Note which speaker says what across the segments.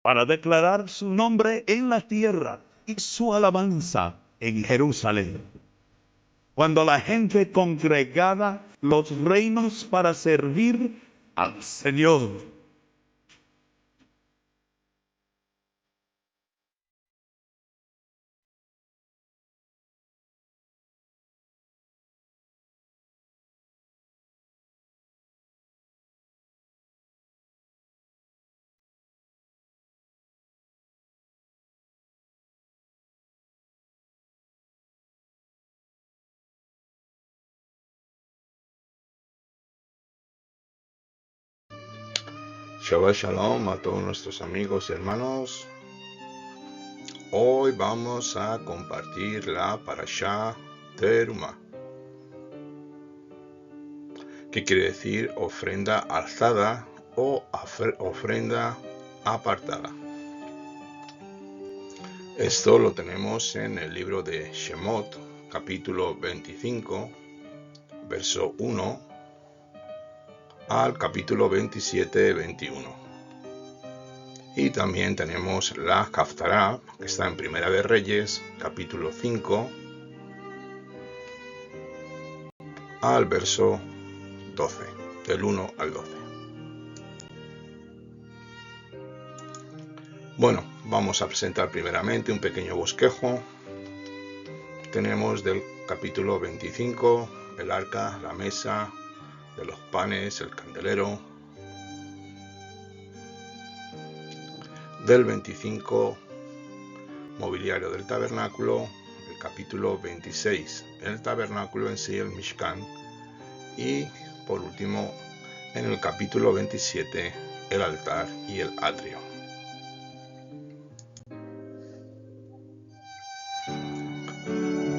Speaker 1: para declarar su nombre en la tierra y su alabanza en Jerusalén. Cuando la gente congregaba los reinos para servir al Señor.
Speaker 2: Shabbat Shalom a todos nuestros amigos y hermanos. Hoy vamos a compartir la Parashá Terumá, que quiere decir ofrenda alzada o ofrenda apartada. Esto lo tenemos en el libro de Shemot, capítulo 25, verso 1 al capítulo 27, 21. Y también tenemos la Haftará, que está en Primera de Reyes, capítulo 5, al verso 12, del 1 al 12. Bueno, vamos a presentar primeramente un pequeño bosquejo. Tenemos del capítulo 25, el arca, la mesa, de los panes, el candelero. Del 25, mobiliario del tabernáculo. El capítulo 26, el tabernáculo en sí, el Mishkan. Y por último, en el capítulo 27, el altar y el atrio.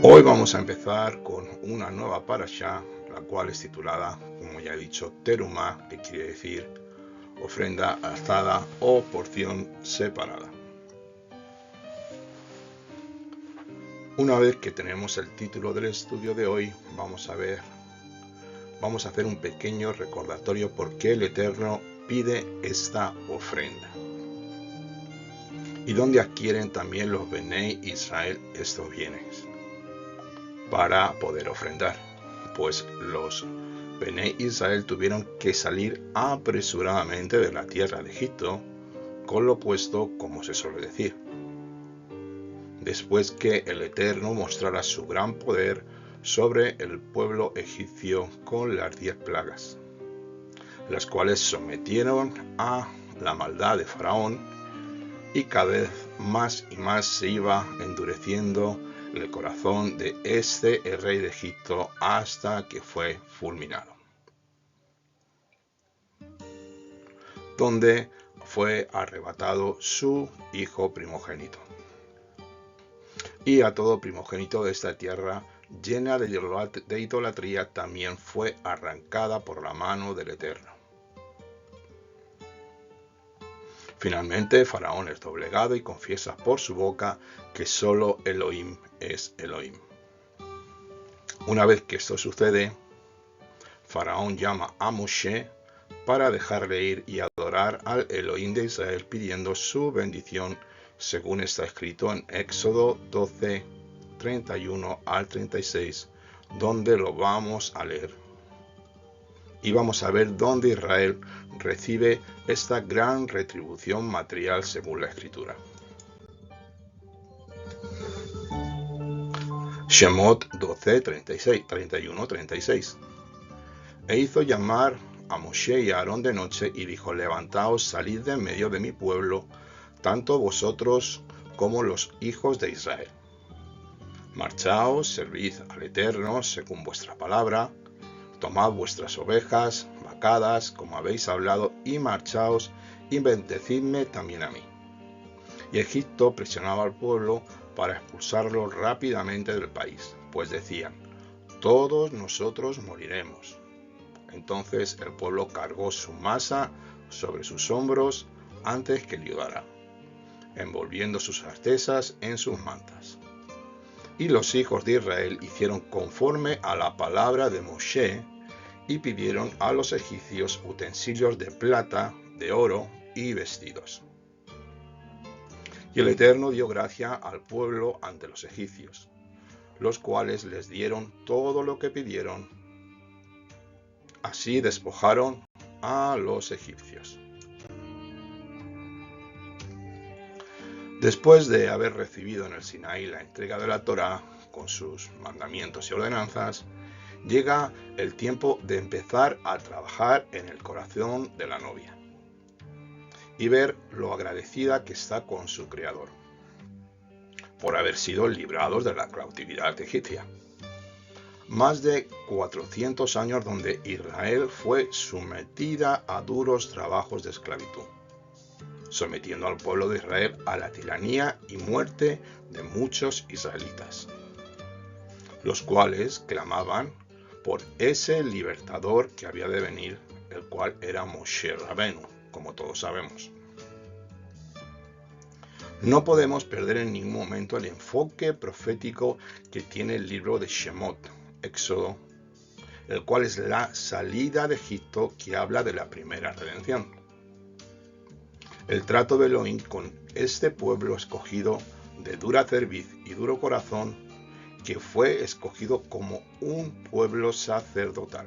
Speaker 2: Hoy vamos a empezar con una nueva parashá, la cual es titulada, como ya he dicho, Terumá, que quiere decir ofrenda alzada o porción separada. Una vez que tenemos el título del estudio de hoy, vamos a hacer un pequeño recordatorio por qué el Eterno pide esta ofrenda. Y dónde adquieren también los Benei Israel estos bienes para poder ofrendar. Pues los Benei Israel tuvieron que salir apresuradamente de la tierra de Egipto, con lo puesto, como se suele decir, después que el Eterno mostrara su gran poder sobre el pueblo egipcio con las 10 plagas, las cuales sometieron a la maldad de Faraón, y cada vez más y más se iba endureciendo el corazón de el rey de Egipto, hasta que fue fulminado, donde fue arrebatado su hijo primogénito. Y a todo primogénito de esta tierra llena de idolatría también fue arrancada por la mano del Eterno. Finalmente, Faraón es doblegado y confiesa por su boca que solo Elohim es Elohim. Una vez que esto sucede, Faraón llama a Moshe para dejarle ir y adorar al Elohim de Israel, pidiendo su bendición, según está escrito en Éxodo 12, 31 al 36, donde lo vamos a leer. Y vamos a ver dónde Israel recibe esta gran retribución material según la Escritura. Shemot 12, 36, 31, 36. E hizo llamar a Moshe y a Aarón de noche y dijo: levantaos, salid de en medio de mi pueblo, tanto vosotros como los hijos de Israel. Marchaos, servid al Eterno según vuestra palabra, tomad vuestras ovejas, vacadas, como habéis hablado, y marchaos, y bendecidme también a mí. Y Egipto presionaba al pueblo para expulsarlo rápidamente del país, pues decían: todos nosotros moriremos. Entonces el pueblo cargó su masa sobre sus hombros antes que ayudara, envolviendo sus artesas en sus mantas. Y los hijos de Israel hicieron conforme a la palabra de Moshe, y pidieron a los egipcios utensilios de plata, de oro y vestidos. Y el Eterno dio gracia al pueblo ante los egipcios, los cuales les dieron todo lo que pidieron. Así despojaron a los egipcios. Después de haber recibido en el Sinaí la entrega de la Torá con sus mandamientos y ordenanzas, llega el tiempo de empezar a trabajar en el corazón de la novia y ver lo agradecida que está con su Creador por haber sido librados de la cautividad egipcia. Más de 400 años donde Israel fue sometida a duros trabajos de esclavitud, sometiendo al pueblo de Israel a la tiranía y muerte de muchos israelitas, los cuales clamaban por ese libertador que había de venir, el cual era Moshe Rabenu, como todos sabemos. No podemos perder en ningún momento el enfoque profético que tiene el libro de Shemot, Éxodo, el cual es la salida de Egipto que habla de la primera redención. El trato de Elohim con este pueblo escogido de dura cerviz y duro corazón, que fue escogido como un pueblo sacerdotal,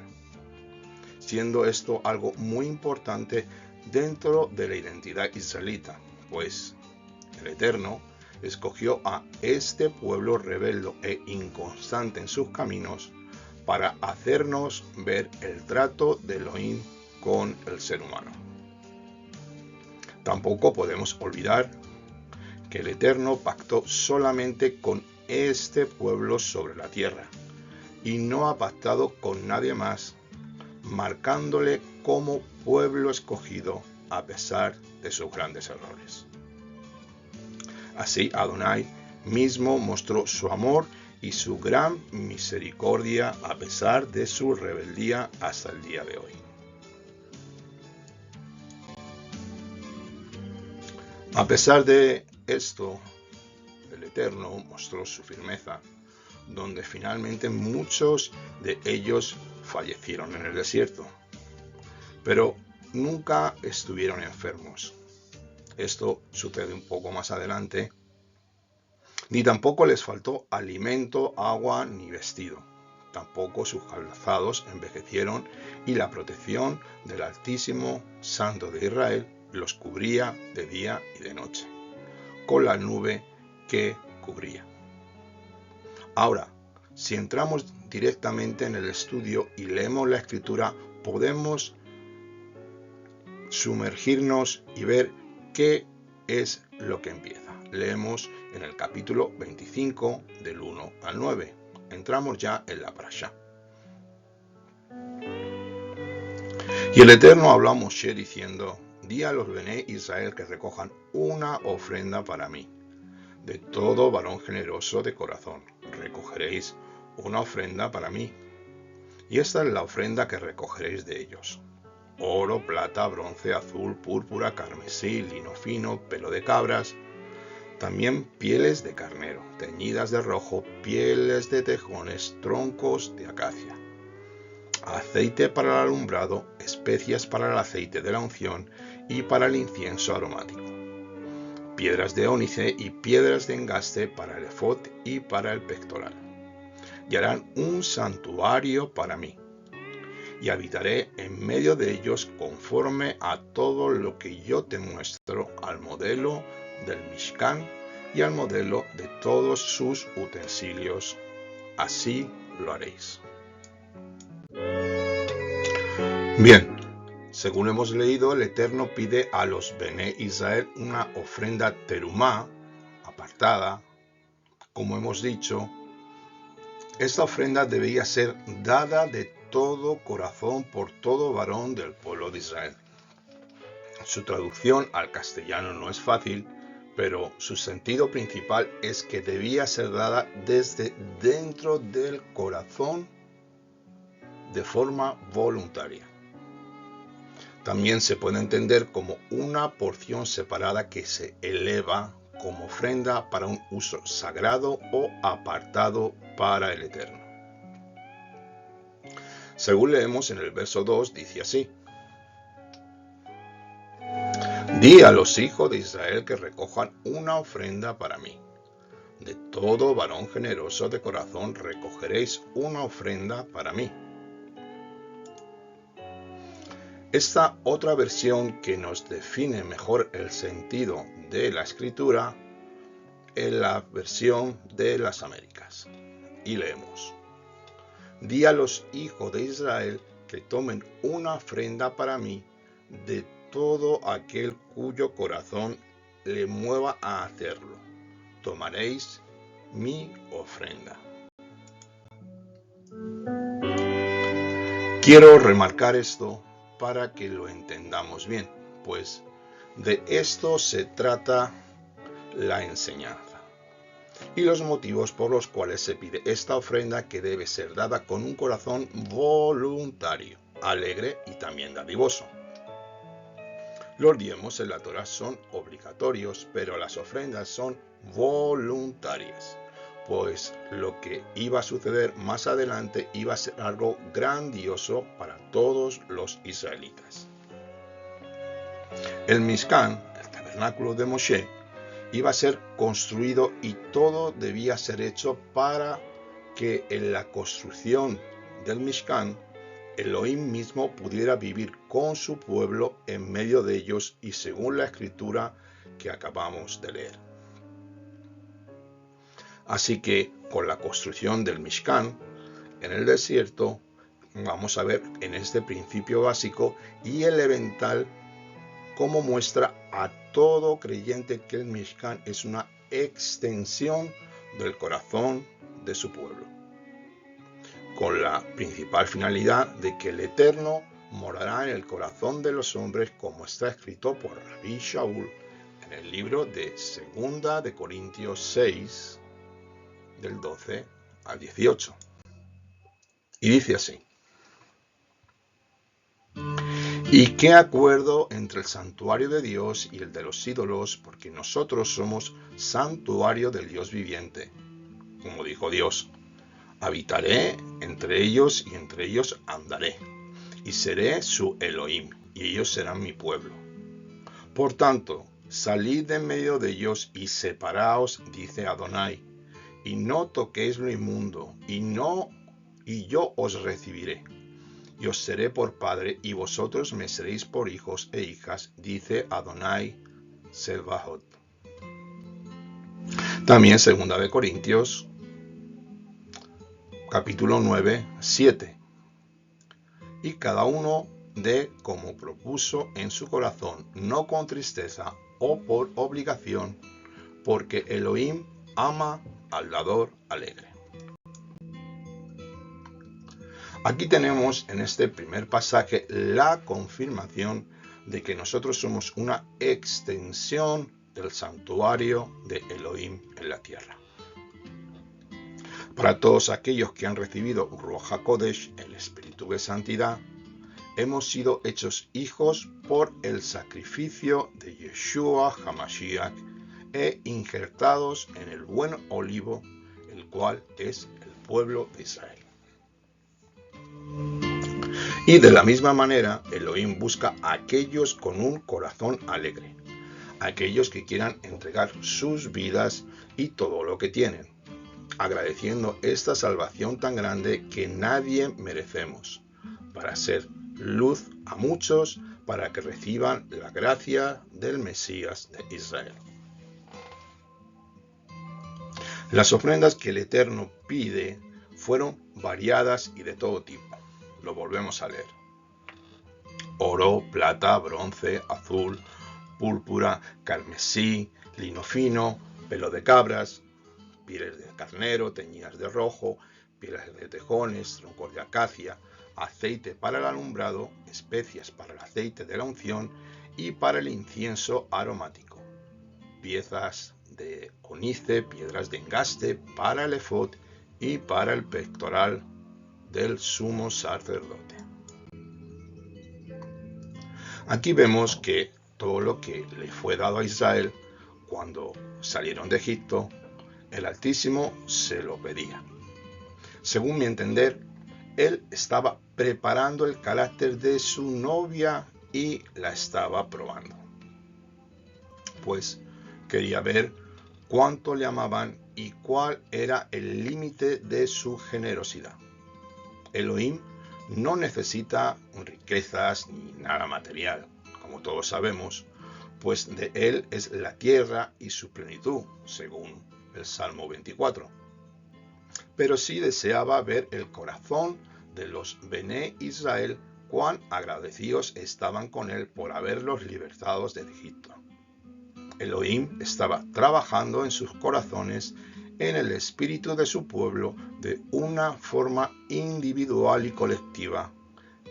Speaker 2: siendo esto algo muy importante dentro de la identidad israelita, pues el Eterno escogió a este pueblo rebelde e inconstante en sus caminos para hacernos ver el trato de Elohim con el ser humano. Tampoco podemos olvidar que el Eterno pactó solamente con este pueblo sobre la tierra y no ha pactado con nadie más, marcándole como pueblo escogido a pesar de sus grandes errores. Así Adonai mismo mostró su amor y su gran misericordia a pesar de su rebeldía hasta el día de hoy. A pesar de esto, el Eterno mostró su firmeza, donde finalmente muchos de ellos fallecieron en el desierto, pero nunca estuvieron enfermos. Esto sucede un poco más adelante. Ni tampoco les faltó alimento, agua ni vestido. Tampoco sus calzados envejecieron y la protección del Altísimo Santo de Israel los cubría de día y de noche, con la nube que cubría. Ahora, si entramos directamente en el estudio y leemos la Escritura, podemos sumergirnos y ver qué es lo que empieza. Leemos en el capítulo 25 del 1 al 9. Entramos ya en la parashá. Y el Eterno habló a Moshe diciendo: di a los Bené Israel que recojan una ofrenda para mí. De todo varón generoso de corazón recogeréis una ofrenda para mí. Y esta es la ofrenda que recogeréis de ellos: oro, plata, bronce, azul, púrpura, carmesí, lino fino, pelo de cabras, también pieles de carnero, teñidas de rojo, pieles de tejones, troncos de acacia, aceite para el alumbrado, especias para el aceite de la unción y para el incienso aromático, piedras de ónice y piedras de engaste para el efod y para el pectoral. Y harán un santuario para mí, y habitaré en medio de ellos conforme a todo lo que yo te muestro, al modelo del Mishkan y al modelo de todos sus utensilios. Así lo haréis. Bien, según hemos leído, el Eterno pide a los Bené Israel una ofrenda terumá, apartada. Como hemos dicho, esta ofrenda debía ser dada de todo corazón por todo varón del pueblo de Israel. Su traducción al castellano no es fácil, pero su sentido principal es que debía ser dada desde dentro del corazón de forma voluntaria. También se puede entender como una porción separada que se eleva como ofrenda para un uso sagrado o apartado para el Eterno. Según leemos en el verso 2, dice así: Di a los hijos de Israel que recojan una ofrenda para mí. De todo varón generoso de corazón recogeréis una ofrenda para mí. Esta otra versión que nos define mejor el sentido de la escritura es la versión de las Américas. Y leemos: Di a los hijos de Israel que tomen una ofrenda para mí de todo aquel cuyo corazón le mueva a hacerlo. Tomaréis mi ofrenda. Quiero remarcar esto para que lo entendamos bien, pues de esto se trata la enseñanza y los motivos por los cuales se pide esta ofrenda, que debe ser dada con un corazón voluntario, alegre y también dadivoso. Los diezmos en la Torá son obligatorios, pero las ofrendas son voluntarias, pues lo que iba a suceder más adelante iba a ser algo grandioso para todos los israelitas. El Mishkan, el tabernáculo de Moshe, iba a ser construido y todo debía ser hecho para que en la construcción del Mishkan Elohim mismo pudiera vivir con su pueblo en medio de ellos, y según la escritura que acabamos de leer. Así que con la construcción del Mishkan en el desierto, vamos a ver en este principio básico y elemental cómo muestra a todo creyente que el Mishkan es una extensión del corazón de su pueblo, con la principal finalidad de que el Eterno morará en el corazón de los hombres, como está escrito por Rabbi Shaul en el libro de 2 de Corintios 6, del 12 al 18. Y dice así: ¿Y qué acuerdo entre el santuario de Dios y el de los ídolos? Porque nosotros somos santuario del Dios viviente. Como dijo Dios: habitaré entre ellos y entre ellos andaré, y seré su Elohim, y ellos serán mi pueblo. Por tanto, salid de en medio de ellos y separaos, dice Adonai, y no toquéis lo inmundo, y yo os recibiré, y os seré por padre, y vosotros me seréis por hijos e hijas, dice Adonai Sebahot. También 2 de Corintios capítulo 9, 7. Y cada uno dé como propuso en su corazón, no con tristeza o por obligación, porque Elohim ama al dador alegre. Aquí tenemos en este primer pasaje la confirmación de que nosotros somos una extensión del santuario de Elohim en la tierra. Para todos aquellos que han recibido Ruach HaKodesh, el Espíritu de Santidad, hemos sido hechos hijos por el sacrificio de Yeshua HaMashiach e injertados en el buen olivo, el cual es el pueblo de Israel. Y de la misma manera, Elohim busca a aquellos con un corazón alegre, aquellos que quieran entregar sus vidas y todo lo que tienen, agradeciendo esta salvación tan grande que nadie merecemos, para ser luz a muchos, para que reciban la gracia del Mesías de Israel. Las ofrendas que el Eterno pide fueron variadas y de todo tipo. Lo volvemos a leer: oro, plata, bronce, azul, púrpura, carmesí, lino fino, pelo de cabras, pieles de carnero teñidas de rojo, pieles de tejones, troncos de acacia, aceite para el alumbrado, especias para el aceite de la unción y para el incienso aromático, piezas de onice, piedras de engaste para el efod y para el pectoral del sumo sacerdote. Aquí vemos que todo lo que le fue dado a Israel cuando salieron de Egipto, el Altísimo se lo pedía. Según mi entender, él estaba preparando el carácter de su novia y la estaba probando. pues quería ver cuánto le amaban y cuál era el límite de su generosidad. Elohim no necesita riquezas ni nada material, como todos sabemos, pues de él es la tierra y su plenitud, según el Salmo 24. Pero sí deseaba ver el corazón de los Bené Israel, cuán agradecidos estaban con él por haberlos libertado de Egipto. Elohim estaba trabajando en sus corazones, en el espíritu de su pueblo, de una forma individual y colectiva,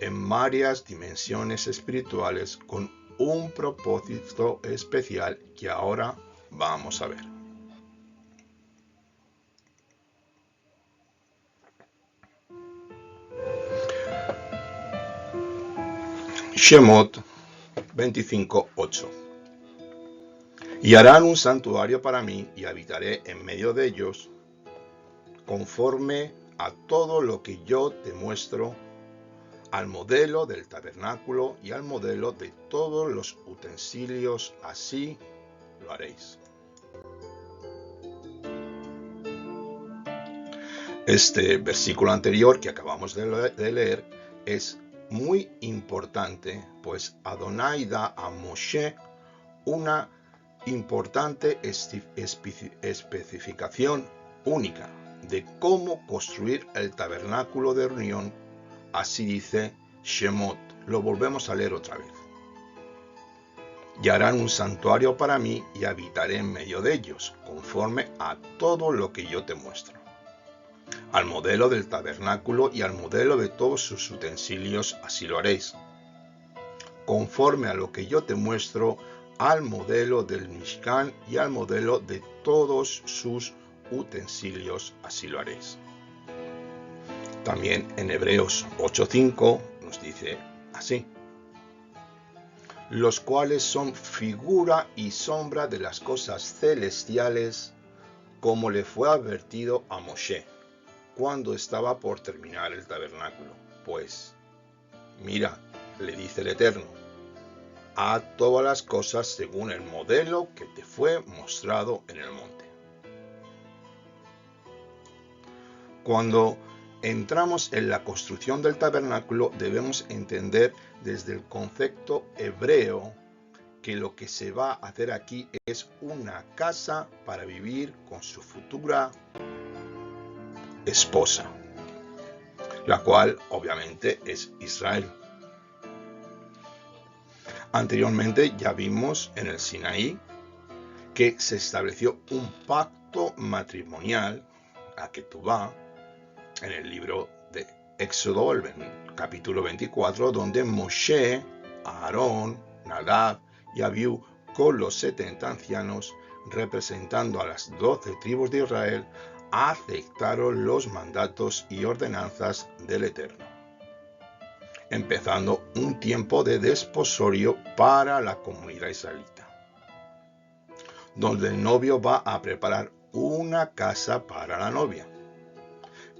Speaker 2: en varias dimensiones espirituales, con un propósito especial que ahora vamos a ver. Shemot 25:8. Y harán un santuario para mí, y habitaré en medio de ellos, conforme a todo lo que yo te muestro, al modelo del tabernáculo y al modelo de todos los utensilios, así lo haréis. Este versículo anterior que acabamos de leer es muy importante, pues Adonai da a Moshe una importante especificación única de cómo construir el tabernáculo de reunión. Así dice Shemot. Lo volvemos a leer otra vez. Y harán un santuario para mí, y habitaré en medio de ellos, conforme a todo lo que yo te muestro, al modelo del tabernáculo y al modelo de todos sus utensilios, así lo haréis. Conforme a lo que yo te muestro, al modelo del Mishkan y al modelo de todos sus utensilios, así lo haréis. También en Hebreos 8:5 nos dice así: los cuales son figura y sombra de las cosas celestiales, como le fue advertido a Moshe cuando estaba por terminar el tabernáculo. Pues, mira, le dice el Eterno, haz todas las cosas según el modelo que te fue mostrado en el monte. Cuando entramos en la construcción del tabernáculo, debemos entender desde el concepto hebreo que lo que se va a hacer aquí es una casa para vivir con su futura esposa, la cual obviamente es Israel. Anteriormente ya vimos en el Sinaí que se estableció un pacto matrimonial, a Ketubá, en el libro de Éxodo, el capítulo 24, donde Moshe, Aarón, Nadab y Abiú, con los 70 ancianos, representando a las 12 tribus de Israel, aceptaron los mandatos y ordenanzas del Eterno, empezando un tiempo de desposorio para la comunidad israelita, donde el novio va a preparar una casa para la novia.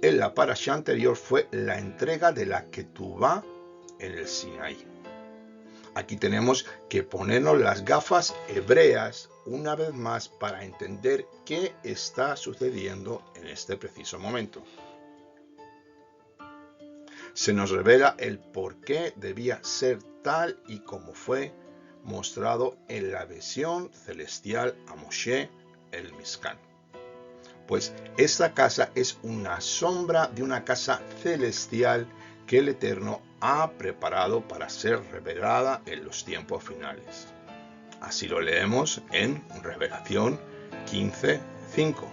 Speaker 2: En la parashá anterior fue la entrega de la Ketubá en el Sinaí. Aquí tenemos que ponernos las gafas hebreas una vez más para entender qué está sucediendo en este preciso momento. Se nos revela el por qué debía ser tal y como fue mostrado en la visión celestial a Moshe, el Mishkan. Pues esta casa es una sombra de una casa celestial que el Eterno ha preparado para ser revelada en los tiempos finales. Así lo leemos en Revelación 15:5.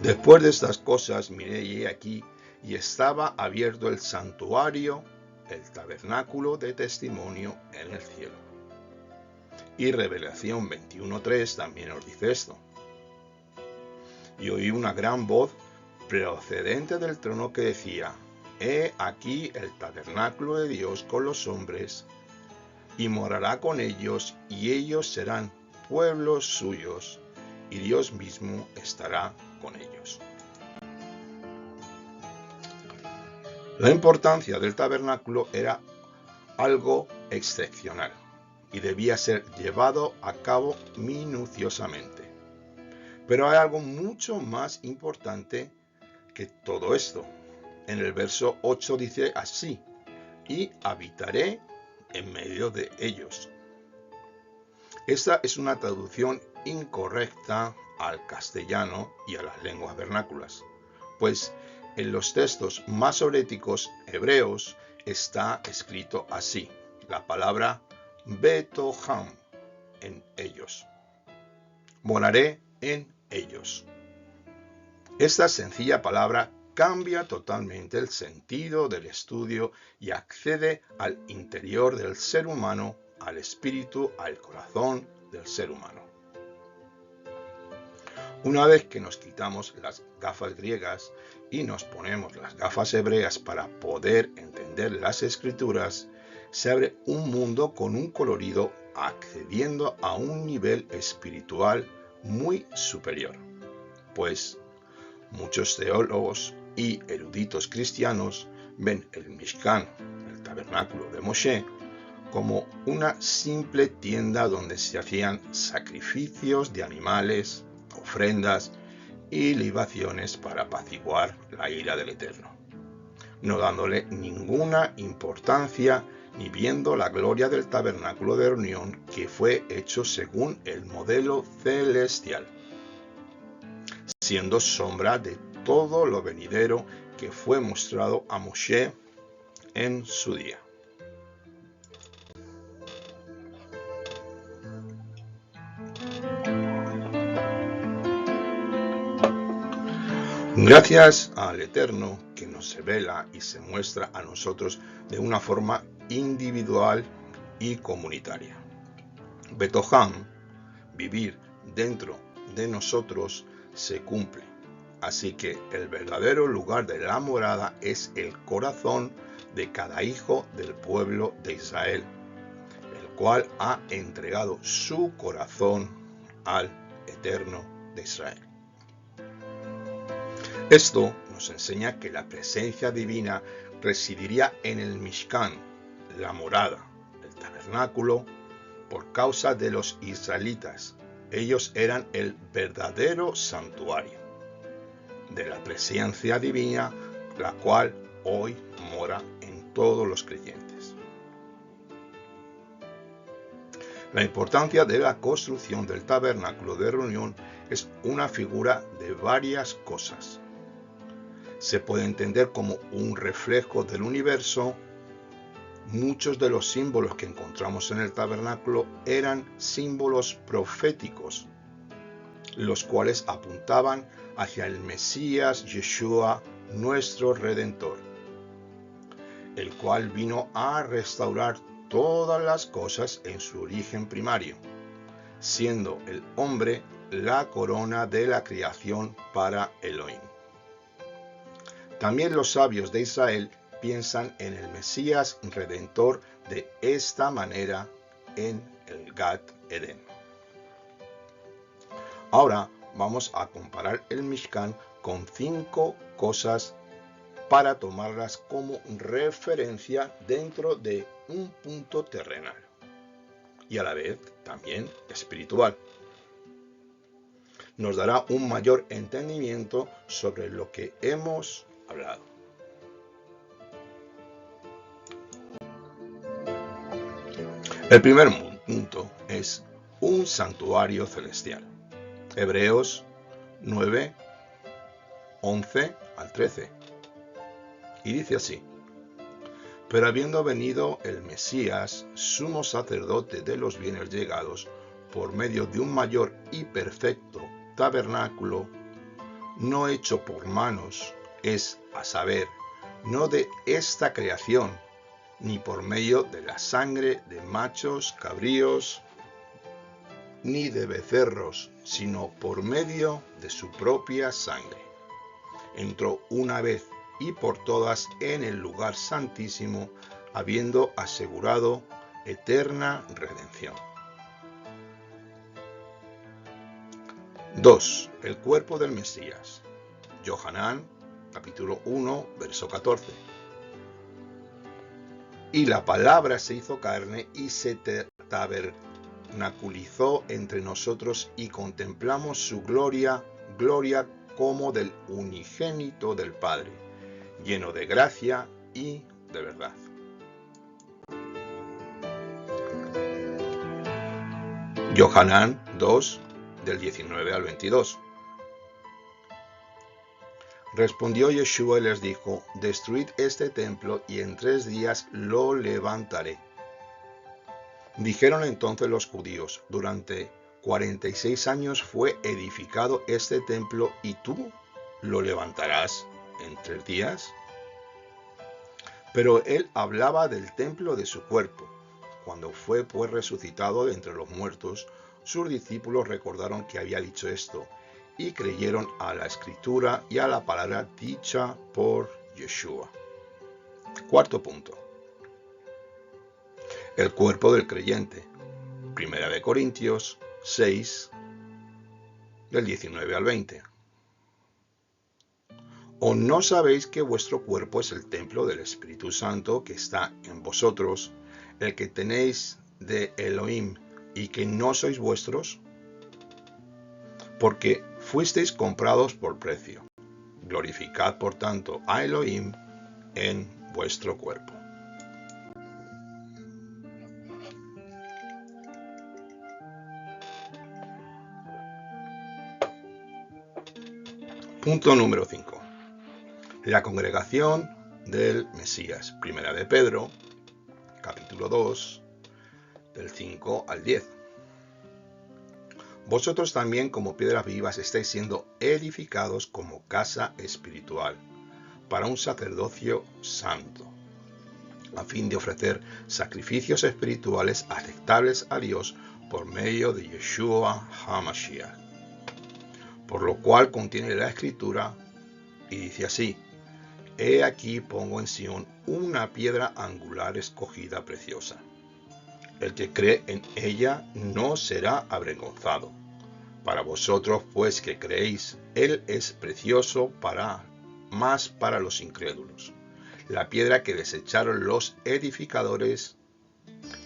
Speaker 2: Después de estas cosas miré y he aquí, y estaba abierto el santuario, el tabernáculo de testimonio en el cielo. Y Revelación 21:3 también nos dice esto. Y oí una gran voz procedente del trono que decía: he aquí el tabernáculo de Dios con los hombres, y morará con ellos, y ellos serán pueblos suyos, y Dios mismo estará con ellos. La importancia del tabernáculo era algo excepcional, y debía ser llevado a cabo minuciosamente. Pero hay algo mucho más importante que todo esto. En el verso 8 dice así: y habitaré en medio de ellos. Esta es una traducción incorrecta al castellano y a las lenguas vernáculas, pues en los textos masoréticos hebreos está escrito así, la palabra betoham, en ellos. Moraré en ellos. Esta sencilla palabra cambia totalmente el sentido del estudio y accede al interior del ser humano, al espíritu, al corazón del ser humano. Una vez que nos quitamos las gafas griegas y nos ponemos las gafas hebreas para poder entender las escrituras, se abre un mundo con un colorido accediendo a un nivel espiritual muy superior, pues muchos teólogos y eruditos cristianos ven el Mishkan, el tabernáculo de Moshe, como una simple tienda donde se hacían sacrificios de animales, ofrendas y libaciones para apaciguar la ira del Eterno, no dándole ninguna importancia ni viendo la gloria del tabernáculo de reunión que fue hecho según el modelo celestial, siendo sombra de todo lo venidero que fue mostrado a Moshe en su día. Gracias al Eterno que nos revela y se muestra a nosotros de una forma individual y comunitaria. Betoham, vivir dentro de nosotros, se cumple. Así que el verdadero lugar de la morada es el corazón de cada hijo del pueblo de Israel, el cual ha entregado su corazón al Eterno de Israel. Esto nos enseña que la presencia divina residiría en el Mishkan, la morada, el tabernáculo, por causa de los israelitas. Ellos eran el verdadero santuario de la presencia divina, la cual hoy mora en todos los creyentes. La importancia de la construcción del tabernáculo de reunión es una figura de varias cosas. Se puede entender como un reflejo del universo. Muchos de los símbolos que encontramos en el tabernáculo eran símbolos proféticos, los cuales apuntaban hacia el Mesías Yeshua, nuestro Redentor, el cual vino a restaurar todas las cosas en su origen primario, siendo el hombre la corona de la creación para Elohim. También los sabios de Israel piensan en el Mesías Redentor de esta manera en el Gat Eden. Ahora vamos a comparar el Mishkan con 5 cosas para tomarlas como referencia dentro de un punto terrenal y a la vez también espiritual. Nos dará un mayor entendimiento sobre lo que hemos hablado. El primer punto es un santuario celestial. Hebreos 9, 11 al 13. Y dice así: pero habiendo venido el Mesías, sumo sacerdote de los bienes llegados, por medio de un mayor y perfecto tabernáculo, no hecho por manos, es a saber, no de esta creación, ni por medio de la sangre de machos, cabríos, ni de becerros, sino por medio de su propia sangre. Entró una vez y por todas en el lugar santísimo, habiendo asegurado eterna redención. 2. El cuerpo del Mesías. Yohanan, capítulo 1, verso 14. Y la palabra se hizo carne y se tabernaculizó entre nosotros y contemplamos su gloria, gloria como del unigénito del Padre, lleno de gracia y de verdad. Yohanan 2, del 19 al 22. Respondió Yeshua y les dijo: destruid este templo y en 3 días lo levantaré. Dijeron entonces los judíos: durante 46 años fue edificado este templo y tú lo levantarás en 3 días. Pero él hablaba del templo de su cuerpo. Cuando fue pues resucitado de entre los muertos, sus discípulos recordaron que había dicho esto y creyeron a la escritura y a la palabra dicha por Yeshua. Cuarto punto. El cuerpo del creyente. 1 Corintios 6, del 19 al 20. ¿O no sabéis que vuestro cuerpo es el templo del Espíritu Santo que está en vosotros, el que tenéis de Elohim, y que no sois vuestros? Porque fuisteis comprados por precio. Glorificad por tanto a Elohim en vuestro cuerpo. Punto número 5. La congregación del Mesías. 1 de Pedro, capítulo 2, del 5 al 10. Vosotros también, como piedras vivas, estáis siendo edificados como casa espiritual, para un sacerdocio santo, a fin de ofrecer sacrificios espirituales aceptables a Dios por medio de Yeshua HaMashiach. Por lo cual contiene la escritura, y dice así: he aquí pongo en Sión una piedra angular escogida preciosa. El que cree en ella no será avergonzado. Para vosotros, pues, que creéis, él es precioso más para los incrédulos. La piedra que desecharon los edificadores,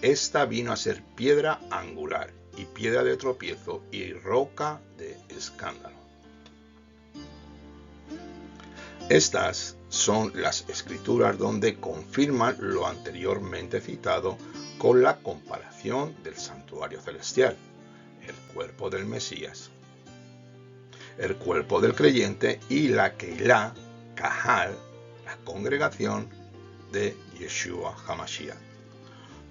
Speaker 2: esta vino a ser piedra angular, y piedra de tropiezo, y roca de escándalo. Estas son las escrituras donde confirman lo anteriormente citado con la comparación del santuario celestial, el cuerpo del Mesías, el cuerpo del creyente y la Keilah, Kahal, la congregación de Yeshua HaMashiach,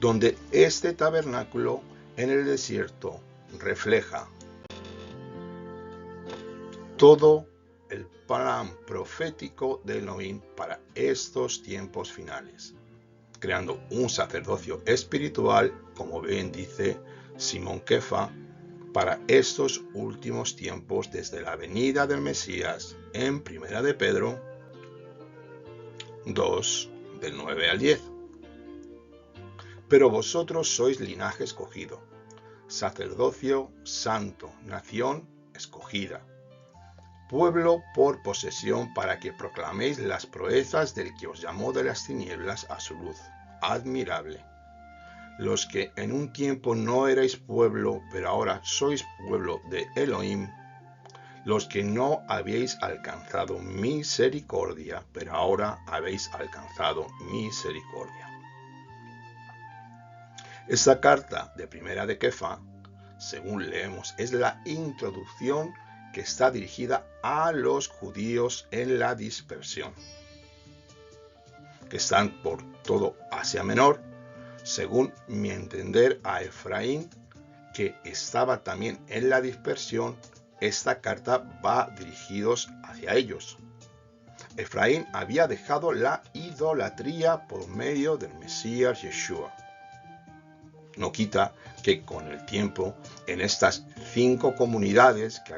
Speaker 2: donde este tabernáculo en el desierto refleja todo el plan profético de Elohim para estos tiempos finales, creando un sacerdocio espiritual, como bien dice Simón Kefa, para estos últimos tiempos desde la venida del Mesías en 1 de Pedro 2, del 9 al 10. Pero vosotros sois linaje escogido, sacerdocio santo, nación escogida, pueblo por posesión, para que proclaméis las proezas del que os llamó de las tinieblas a su luz admirable. Los que en un tiempo no erais pueblo, pero ahora sois pueblo de Elohim, los que no habéis alcanzado misericordia, pero ahora habéis alcanzado misericordia. Esta carta de Primera de Kefa, según leemos, es la introducción que está dirigida a los judíos en la dispersión, que están por todo Asia Menor, según mi entender a Efraín, que estaba también en la dispersión. Esta carta va dirigidos hacia ellos. Efraín había dejado la idolatría por medio del Mesías Yeshua. No quita que con el tiempo en estas 5 comunidades que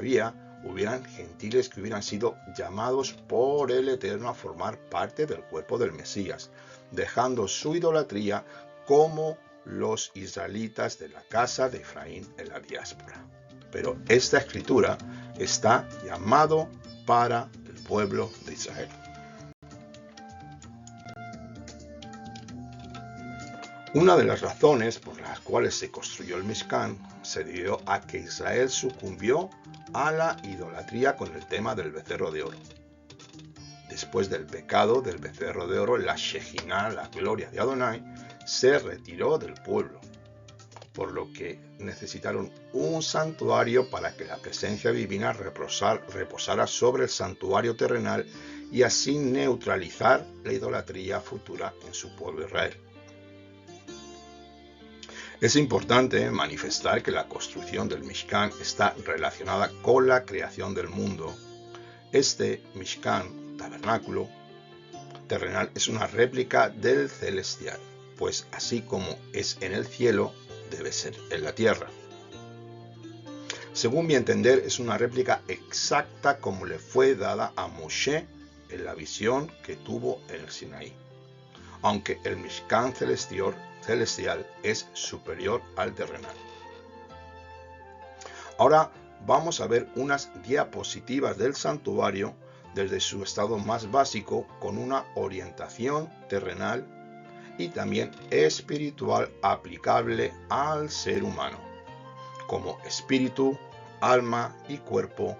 Speaker 2: hubieran gentiles que hubieran sido llamados por el Eterno a formar parte del cuerpo del Mesías, dejando su idolatría como los israelitas de la casa de Efraín en la diáspora. Pero esta escritura está llamado para el pueblo de Israel. Una de las razones por las cuales se construyó el Mishkan se debió a que Israel sucumbió a la idolatría con el tema del becerro de oro. Después del pecado del becerro de oro, la Shejinah, la gloria de Adonai, se retiró del pueblo, por lo que necesitaron un santuario para que la presencia divina reposara sobre el santuario terrenal y así neutralizar la idolatría futura en su pueblo Israel. Es importante manifestar que la construcción del Mishkan está relacionada con la creación del mundo. Este Mishkan, tabernáculo terrenal, es una réplica del celestial, pues así como es en el cielo, debe ser en la tierra. Según mi entender, es una réplica exacta como le fue dada a Moshe en la visión que tuvo en el Sinaí, aunque el Mishkan celestial es superior al terrenal. Ahora vamos a ver unas diapositivas del santuario desde su estado más básico, con una orientación terrenal y también espiritual aplicable al ser humano, como espíritu, alma y cuerpo,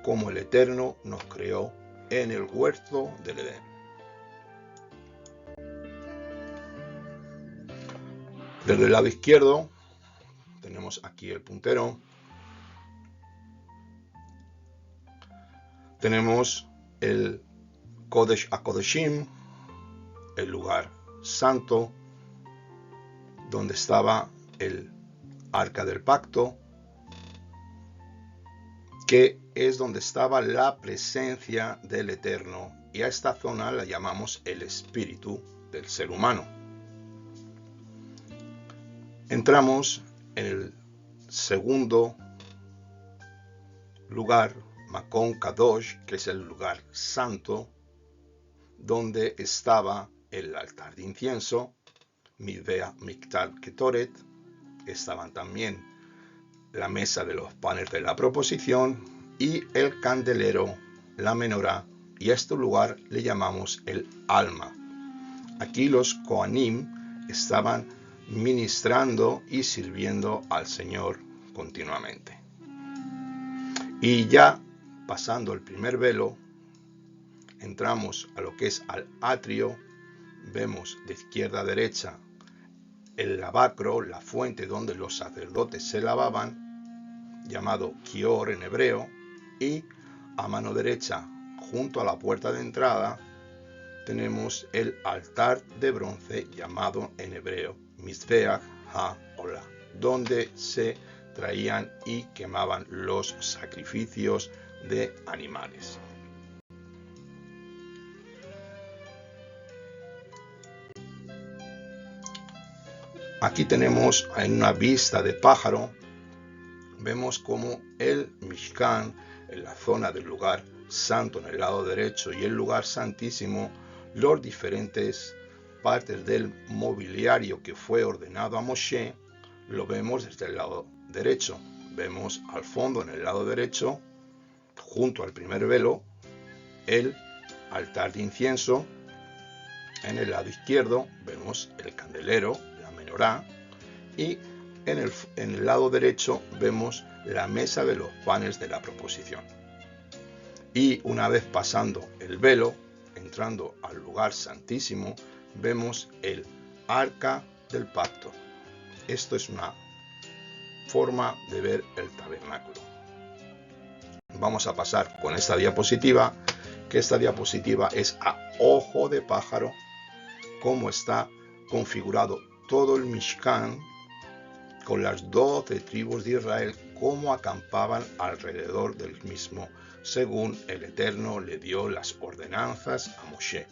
Speaker 2: como el Eterno nos creó en el huerto del Edén. Desde el lado izquierdo tenemos aquí el puntero. Tenemos el Kodesh HaKodeshim, el lugar santo, donde estaba el Arca del Pacto, que es donde estaba la presencia del Eterno, y a esta zona la llamamos el espíritu del ser humano. Entramos en el segundo lugar, Makon Kadosh, que es el lugar santo, donde estaba el altar de incienso, Mizbeach Miktal Ketoret. Estaban también la mesa de los panes de la proposición y el candelero, la menorá, y a este lugar le llamamos el alma. Aquí los Kohanim estaban ministrando y sirviendo al Señor continuamente. Y ya pasando el primer velo, entramos a lo que es al atrio. Vemos de izquierda a derecha el lavacro, la fuente donde los sacerdotes se lavaban, llamado Kior en hebreo, y a mano derecha, junto a la puerta de entrada, tenemos el altar de bronce llamado en hebreo Mizbeach HaOlah, donde se traían y quemaban los sacrificios de animales. Aquí tenemos en una vista de pájaro, vemos como el Mishkan, en la zona del lugar santo en el lado derecho y el lugar santísimo, los diferentes partes del mobiliario que fue ordenado a Moshe, lo vemos desde el lado derecho. Vemos al fondo en el lado derecho, junto al primer velo, el altar de incienso. En el lado izquierdo vemos el candelero, la menorá, y en el lado derecho vemos la mesa de los panes de la proposición. Y una vez pasando el velo, entrando al lugar santísimo, vemos el arca del pacto. Esto es una forma de ver el tabernáculo. Vamos a pasar con esta diapositiva, que esta diapositiva es a ojo de pájaro, cómo está configurado todo el Mishkan, con las 12 tribus de Israel, cómo acampaban alrededor del mismo, según el Eterno le dio las ordenanzas a Moshe.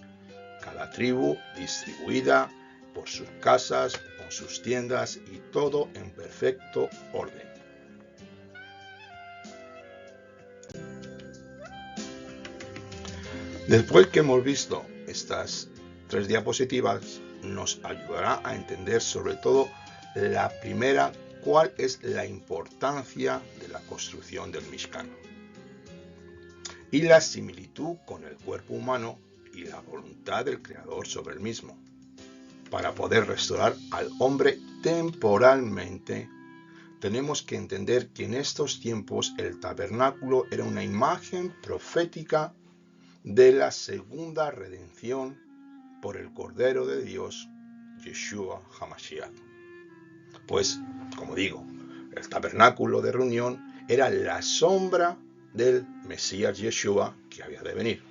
Speaker 2: Cada tribu distribuida por sus casas, con sus tiendas y todo en perfecto orden. Después que hemos visto estas 3 diapositivas, nos ayudará a entender sobre todo la primera, cuál es la importancia de la construcción del Mishkan y la similitud con el cuerpo humano y la voluntad del Creador sobre el mismo. para poder restaurar al hombre temporalmente, tenemos que entender que en estos tiempos el tabernáculo era una imagen profética de la segunda redención por el Cordero de Dios, Yeshua HaMashiach. Pues, como digo, el tabernáculo de reunión era la sombra del Mesías Yeshua que había de venir.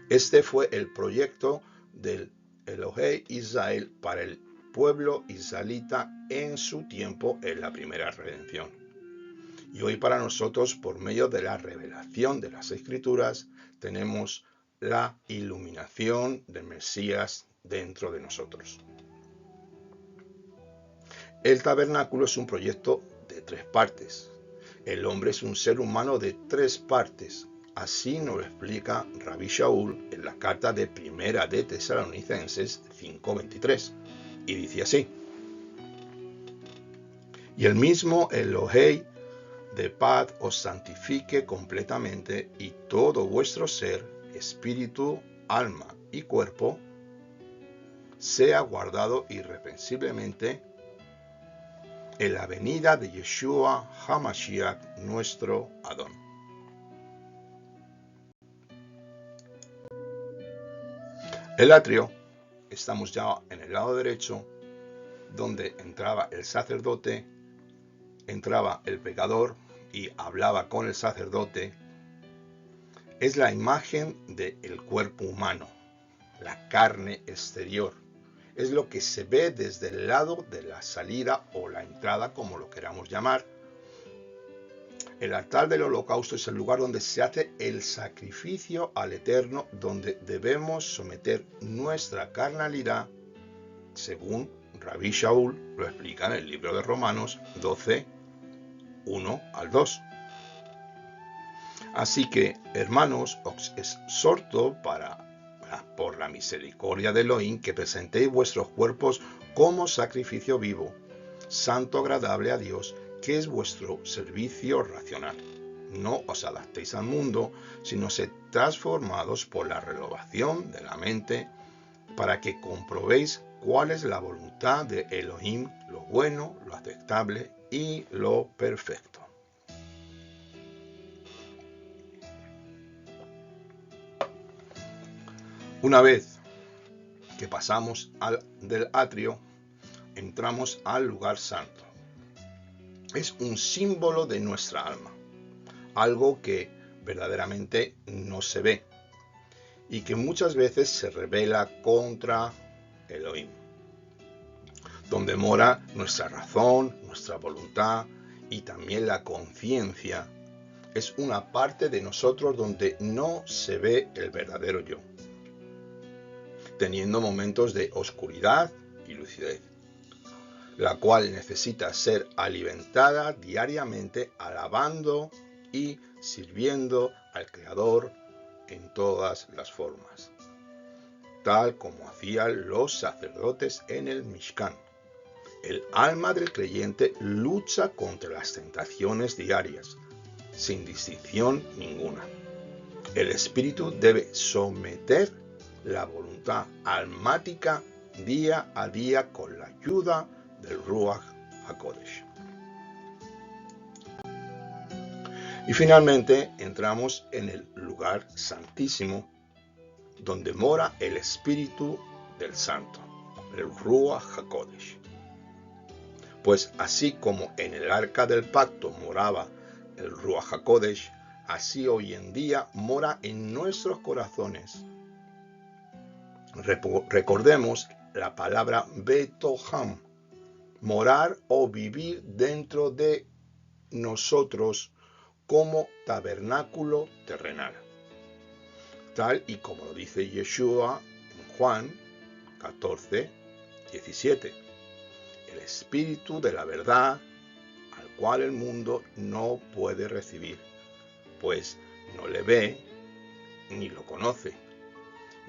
Speaker 2: Este fue el proyecto del Elohei Israel para el pueblo israelita en su tiempo en la primera redención. Y hoy para nosotros, por medio de la revelación de las Escrituras, tenemos la iluminación del Mesías dentro de nosotros. El tabernáculo es un proyecto de 3 partes. El hombre es un ser humano de 3 partes. Así nos lo explica Rabbi Shaul en la carta de Primera de Tesalonicenses 5:23. Y dice así: y el mismo Elohei de paz os santifique completamente, y todo vuestro ser, espíritu, alma y cuerpo, sea guardado irreprensiblemente en la venida de Yeshua HaMashiach, nuestro Adón. El atrio, estamos ya en el lado derecho, donde entraba el sacerdote, entraba el pecador y hablaba con el sacerdote, es la imagen del cuerpo humano, la carne exterior. Es lo que se ve desde el lado de la salida o la entrada, como lo queramos llamar. El altar del holocausto es el lugar donde se hace el sacrificio al Eterno, donde debemos someter nuestra carnalidad, según Rabbi Shaul lo explica en el libro de Romanos 12, 1 al 2. Así que, hermanos, os exhorto por la misericordia de Elohim, que presentéis vuestros cuerpos como sacrificio vivo, santo, agradable a Dios, que es vuestro servicio racional. No os adaptéis al mundo, sino sed transformados por la renovación de la mente, para que comprobéis cuál es la voluntad de Elohim, lo bueno, lo aceptable y lo perfecto. Una vez que pasamos del atrio, entramos al lugar santo. Es un símbolo de nuestra alma, algo que verdaderamente no se ve y que muchas veces se revela contra Elohim, donde mora nuestra razón, nuestra voluntad y también la conciencia. Es una parte de nosotros donde no se ve el verdadero yo, teniendo momentos de oscuridad y lucidez, la cual necesita ser alimentada diariamente, alabando y sirviendo al Creador en todas las formas, tal como hacían los sacerdotes en el Mishkan. El alma del creyente lucha contra las tentaciones diarias, sin distinción ninguna. El espíritu debe someter la voluntad almática día a día con la ayuda del Ruach HaKodesh. Y finalmente entramos en el lugar santísimo, donde mora el Espíritu del Santo, el Ruach HaKodesh. Pues así como en el Arca del Pacto moraba el Ruach HaKodesh, así hoy en día mora en nuestros corazones. Recordemos la palabra Betoham, morar o vivir dentro de nosotros como tabernáculo terrenal, tal y como lo dice Yeshua en Juan 14, 17. El Espíritu de la verdad, al cual el mundo no puede recibir, pues no le ve ni lo conoce.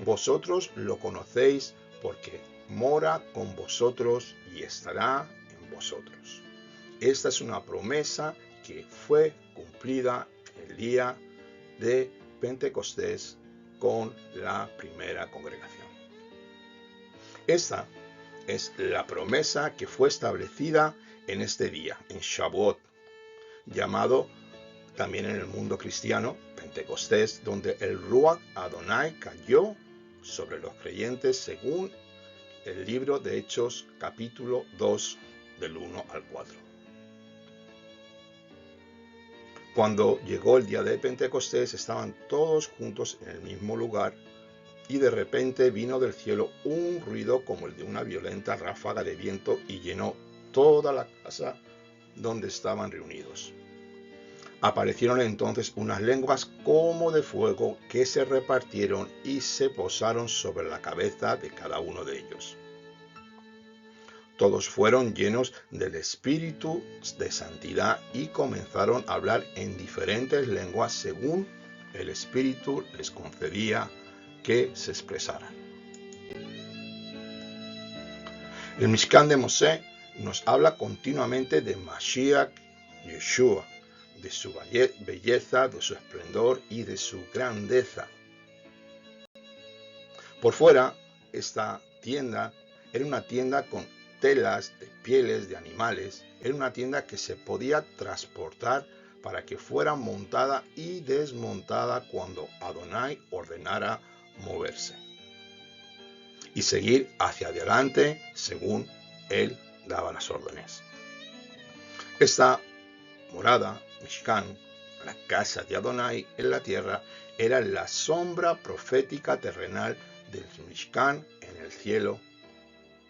Speaker 2: Vosotros lo conocéis porque mora con vosotros y estará en vosotros. Esta es una promesa que fue cumplida el día de Pentecostés con la primera congregación. Esta es la promesa que fue establecida en este día, en Shavuot, llamado también en el mundo cristiano Pentecostés, donde el Ruach Adonai cayó sobre los creyentes según el libro de Hechos capítulo 2 del 1 al 4. Cuando llegó el día de Pentecostés estaban todos juntos en el mismo lugar y de repente vino del cielo un ruido como el de una violenta ráfaga de viento y llenó toda la casa donde estaban reunidos. Aparecieron entonces unas lenguas como de fuego que se repartieron y se posaron sobre la cabeza de cada uno de ellos. Todos fueron llenos del Espíritu de santidad y comenzaron a hablar en diferentes lenguas según el Espíritu les concedía que se expresaran. El Mishkan de Mosé nos habla continuamente de Mashiach Yeshua, de su belleza, de su esplendor y de su grandeza. Por fuera, esta tienda era una tienda con telas de pieles de animales, era una tienda que se podía transportar para que fuera montada y desmontada cuando Adonai ordenara moverse y seguir hacia adelante según él daba las órdenes. Esta morada, Mishkan, la casa de Adonai en la tierra, era la sombra profética terrenal del Mishkan en el cielo,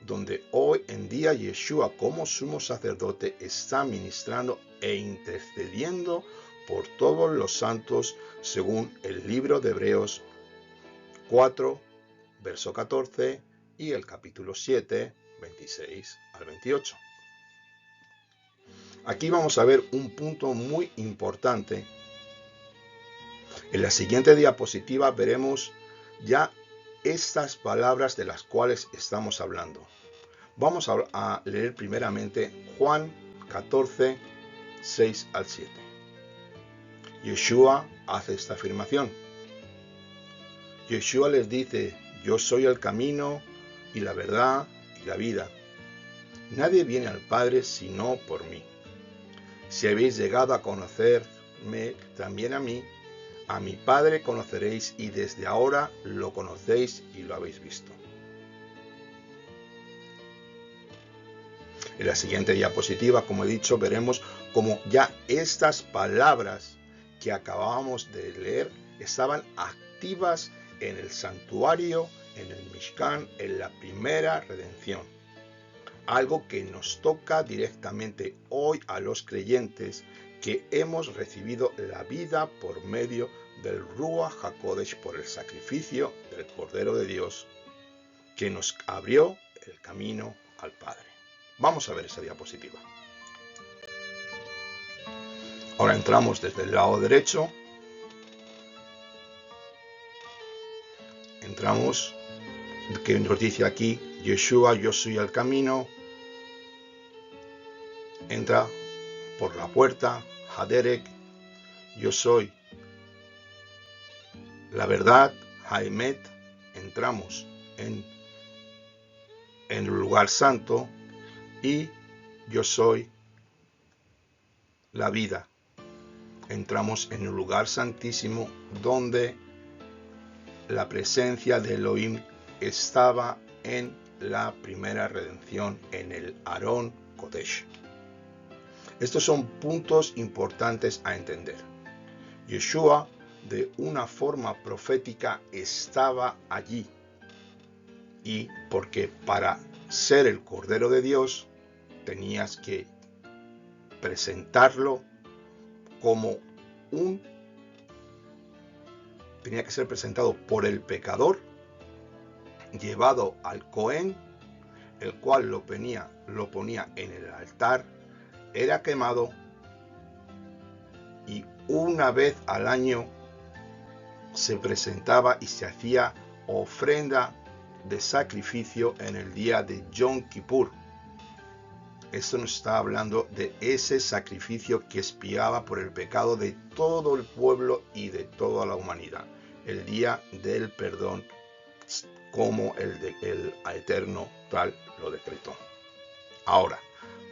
Speaker 2: donde hoy en día Yeshua como sumo sacerdote está ministrando e intercediendo por todos los santos según el libro de Hebreos 4, verso 14 y el capítulo 7, 26 al 28. Aquí vamos a ver un punto muy importante. En la siguiente diapositiva veremos ya estas palabras de las cuales estamos hablando. Vamos a leer primeramente Juan 14, 6 al 7. Yeshua hace esta afirmación. Yeshua les dice, yo soy el camino y la verdad y la vida. Nadie viene al Padre sino por mí. Si habéis llegado a conocerme también a mi Padre conoceréis y desde ahora lo conocéis y lo habéis visto. En la siguiente diapositiva, como he dicho, veremos cómo ya estas palabras que acabábamos de leer estaban activas en el santuario, en el Mishkan, en la primera redención. Algo que nos toca directamente hoy a los creyentes que hemos recibido la vida por medio del Ruach HaKodesh, por el sacrificio del Cordero de Dios, que nos abrió el camino al Padre. Vamos a ver esa diapositiva. Ahora entramos desde el lado derecho. Entramos, que nos dice aquí, Yeshua, yo soy el camino. Entra por la puerta, Haderek, yo soy la verdad, Haemet. Entramos en el lugar santo y yo soy la vida. Entramos en el lugar santísimo donde la presencia de Elohim estaba en la primera redención, en el Arón Kodesh. Estos son puntos importantes a entender. Yeshua, de una forma profética, estaba allí. Y porque para ser el Cordero de Dios, tenías que presentarlo como tenía que ser presentado por el pecador, llevado al Cohen, el cual lo ponía en el altar, era quemado y una vez al año se presentaba y se hacía ofrenda de sacrificio en el día de Yom Kippur. Esto nos está hablando de ese sacrificio que expiaba por el pecado de todo el pueblo y de toda la humanidad. El día del perdón como el Eterno tal lo decretó. Ahora,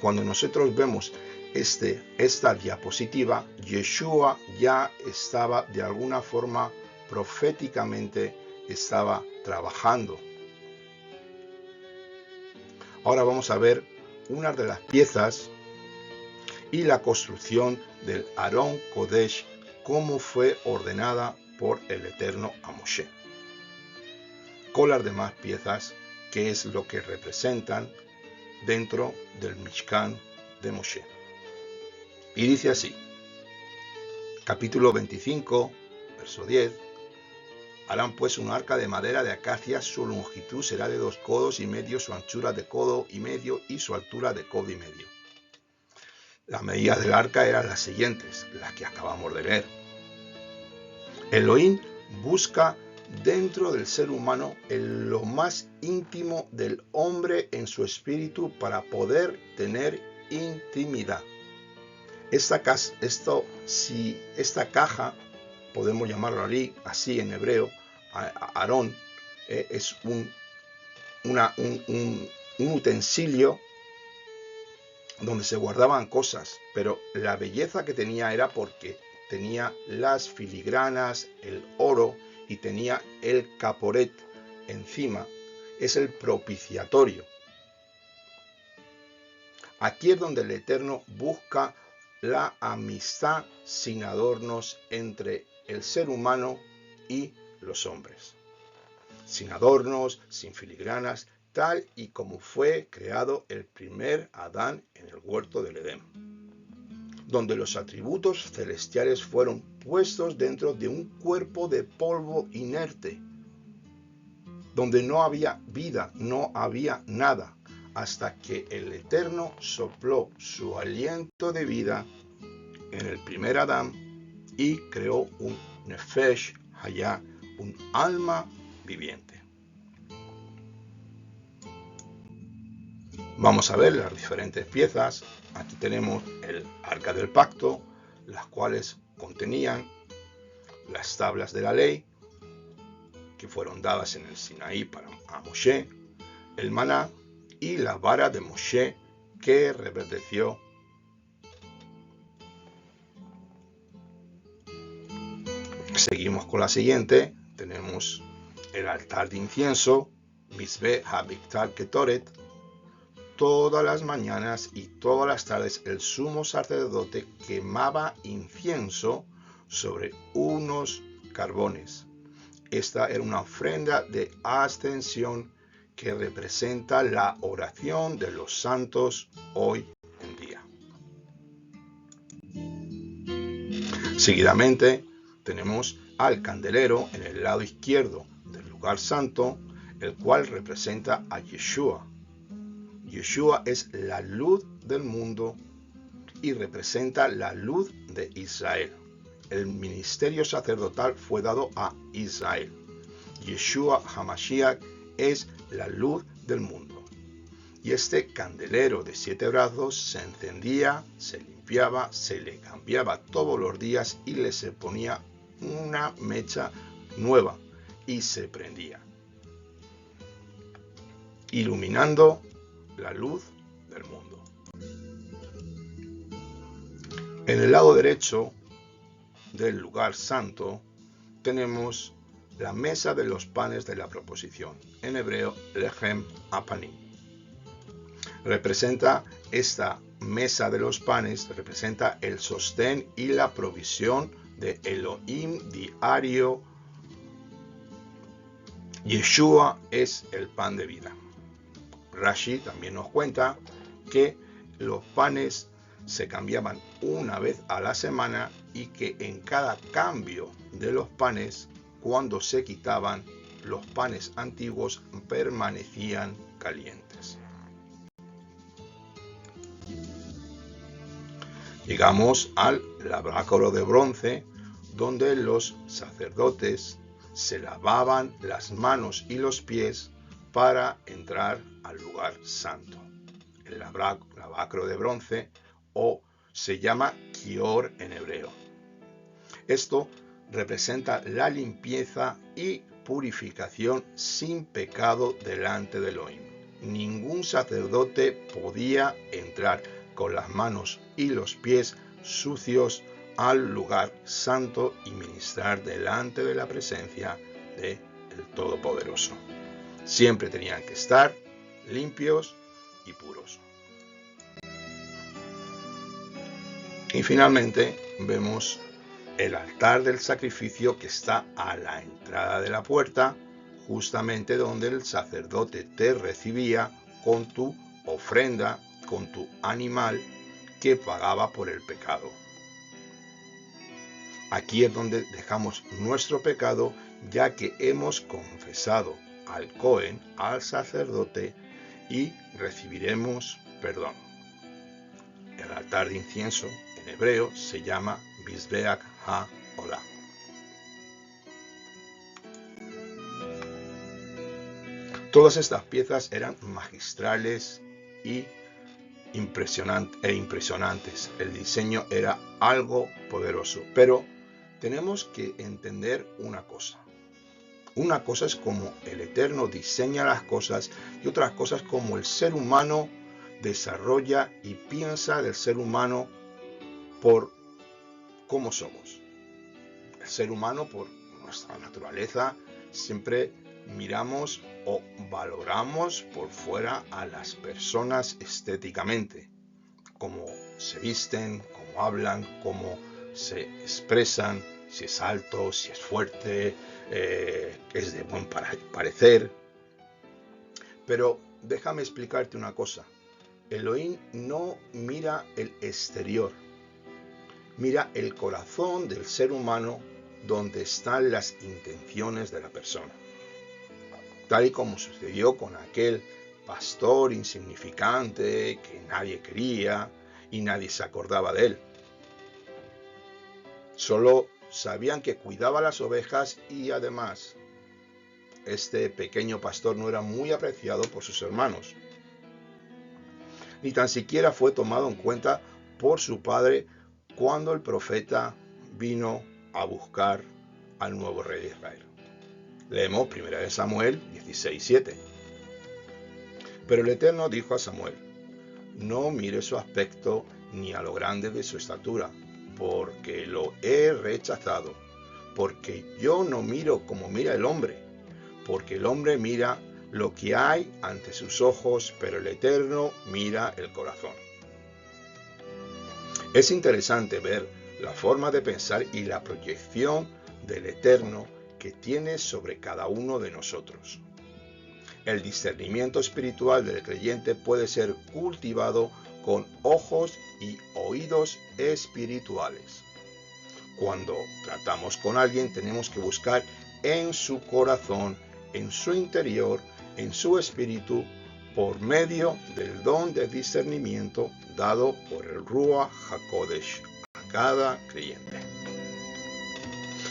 Speaker 2: cuando nosotros vemos esta diapositiva, Yeshua ya estaba de alguna forma proféticamente estaba trabajando. Ahora vamos a ver una de las piezas y la construcción del Arón Kodesh, cómo fue ordenada por el Eterno a Moshe, con las demás piezas, que es lo que representan dentro del Mishkan de Moshe. Y dice así, capítulo 25, verso 10, harán pues un arca de madera de acacia, su longitud será de 2 codos y medio, su anchura de codo y medio y su altura de codo y medio. Las medidas del arca eran las siguientes, las que acabamos de leer. Elohim busca dentro del ser humano en lo más íntimo del hombre en su espíritu para poder tener intimidad. Esta caja, podemos llamarlo así en hebreo, Aarón, es un utensilio donde se guardaban cosas, pero la belleza que tenía era porque tenía las filigranas, el oro y tenía el caporet encima. Es el propiciatorio. Aquí es donde el Eterno busca la amistad sin adornos entre el ser humano y los hombres. Sin adornos, sin filigranas, tal y como fue creado el primer Adán en el huerto del Edén, donde los atributos celestiales fueron puestos dentro de un cuerpo de polvo inerte, donde no había vida, no había nada, hasta que el Eterno sopló su aliento de vida en el primer Adán y creó un Nefesh Hayah, un alma viviente. Vamos a ver las diferentes piezas. Aquí tenemos el Arca del Pacto, las cuales contenían las tablas de la ley que fueron dadas en el Sinaí a Moshe, el maná y la vara de Moshe que reverdeció. Seguimos con la siguiente. Tenemos el altar de incienso, Mizbeh HaBiktar Ketoret. Todas las mañanas y todas las tardes el sumo sacerdote quemaba incienso sobre unos carbones. Esta era una ofrenda de ascensión que representa la oración de los santos hoy en día. Seguidamente tenemos al candelero en el lado izquierdo del lugar santo, el cual representa a Yeshua. Yeshua es la luz del mundo y representa la luz de Israel. El ministerio sacerdotal fue dado a Israel. Yeshua HaMashiach es la luz del mundo. Y este candelero de 7 brazos se encendía, se limpiaba, se le cambiaba todos los días y le se ponía una mecha nueva y se prendía, iluminando la luz del mundo. En el lado derecho del lugar santo tenemos la mesa de los panes de la proposición, en hebreo Lechem Apanim. Representa esta mesa de los panes, representa el sostén y la provisión de Elohim diario. Yeshua es el pan de vida. Rashi también nos cuenta que los panes se cambiaban una vez a la semana y que en cada cambio de los panes, cuando se quitaban, los panes antiguos permanecían calientes. Llegamos al lavacro de bronce, donde los sacerdotes se lavaban las manos y los pies para entrar al lugar santo. El lavacro de bronce, o se llama Kior en hebreo. Esto representa la limpieza y purificación sin pecado delante de Elohim. Ningún sacerdote podía entrar con las manos y los pies sucios al lugar santo y ministrar delante de la presencia del Todopoderoso. Siempre tenían que estar limpios y puros. Y finalmente vemos el altar del sacrificio que está a la entrada de la puerta, justamente donde el sacerdote te recibía con tu ofrenda, con tu animal que pagaba por el pecado. Aquí es donde dejamos nuestro pecado, ya que hemos confesado al Cohen, al sacerdote, y recibiremos perdón. El altar de incienso en hebreo se llama Mizbeach ha-Olah. Todas estas piezas eran magistrales y impresionantes. El diseño era algo poderoso, pero tenemos que entender una cosa. Una cosa es como el Eterno diseña las cosas y otras cosas como el ser humano desarrolla y piensa del ser humano por cómo somos. El ser humano, por nuestra naturaleza, siempre miramos o valoramos por fuera a las personas estéticamente, cómo se visten, cómo hablan, cómo se expresan, si es alto, si es fuerte, es de buen parecer. Pero déjame explicarte una cosa. Elohim no mira el exterior, mira el corazón del ser humano, donde están las intenciones de la persona. Tal y como sucedió con aquel pastor insignificante que nadie quería y nadie se acordaba de él. Solo sabían que cuidaba las ovejas y además este pequeño pastor no era muy apreciado por sus hermanos. Ni tan siquiera fue tomado en cuenta por su padre cuando el profeta vino a buscar al nuevo rey de Israel. Leemos 1 Samuel 16:7. Pero el Eterno dijo a Samuel: no mire su aspecto ni a lo grande de su estatura, porque lo he rechazado. Porque yo no miro como mira el hombre, porque el hombre mira lo que hay ante sus ojos, pero el Eterno mira el corazón. Es interesante ver la forma de pensar y la proyección del Eterno que tiene sobre cada uno de nosotros. El discernimiento espiritual del creyente puede ser cultivado con ojos y oídos espirituales. Cuando tratamos con alguien, tenemos que buscar en su corazón, en su interior, en su espíritu, por medio del don de discernimiento dado por el Ruach HaKodesh a cada creyente.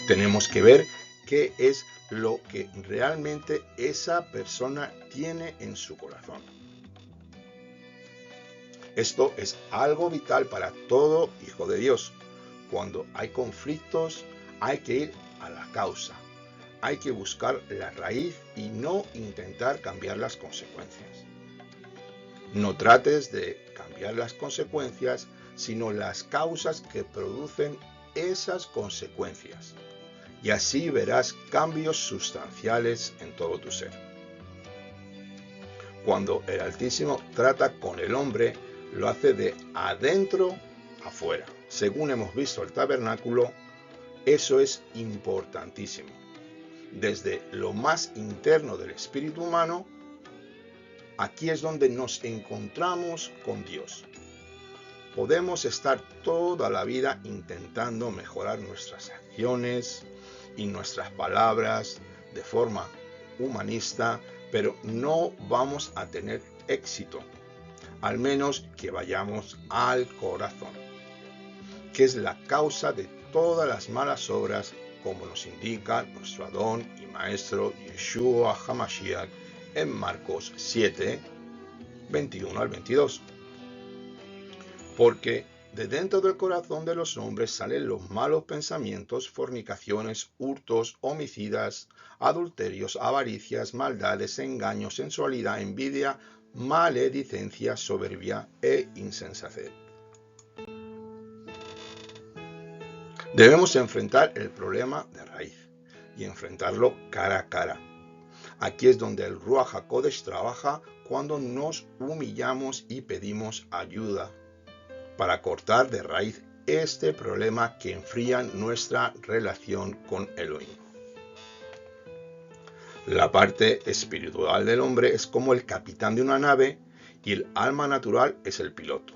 Speaker 2: Tenemos que ver qué es lo que realmente esa persona tiene en su corazón. Esto es algo vital para todo hijo de Dios. Cuando hay conflictos, hay que ir a la causa. Hay que buscar la raíz y no intentar cambiar las consecuencias. No trates de cambiar las consecuencias, sino las causas que producen esas consecuencias. Y así verás cambios sustanciales en todo tu ser. Cuando el Altísimo trata con el hombre, lo hace de adentro afuera. Según hemos visto el tabernáculo, eso es importantísimo. Desde lo más interno del espíritu humano, aquí es donde nos encontramos con Dios. Podemos estar toda la vida intentando mejorar nuestras acciones y nuestras palabras de forma humanista, pero no vamos a tener éxito, al menos que vayamos al corazón, que es la causa de todas las malas obras, como nos indica nuestro Adón y Maestro Yeshua HaMashiach en Marcos 7, 21 al 22. Porque De dentro del corazón de los hombres salen los malos pensamientos, fornicaciones, hurtos, homicidas, adulterios, avaricias, maldades, engaños, sensualidad, envidia, maledicencia, soberbia e insensatez. Debemos enfrentar el problema de raíz y enfrentarlo cara a cara. Aquí es donde el Ruach HaKodesh trabaja cuando nos humillamos y pedimos ayuda para cortar de raíz este problema que enfría nuestra relación con Elohim. La parte espiritual del hombre es como el capitán de una nave y el alma natural es el piloto.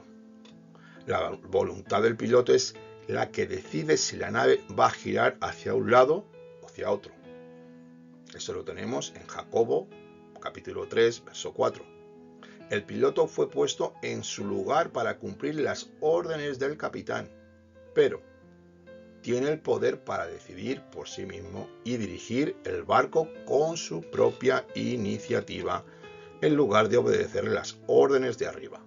Speaker 2: La voluntad del piloto es la que decide si la nave va a girar hacia un lado o hacia otro. Eso lo tenemos en Jacobo, capítulo 3, verso 4. El piloto fue puesto en su lugar para cumplir las órdenes del capitán, pero tiene el poder para decidir por sí mismo y dirigir el barco con su propia iniciativa, en lugar de obedecer las órdenes de arriba.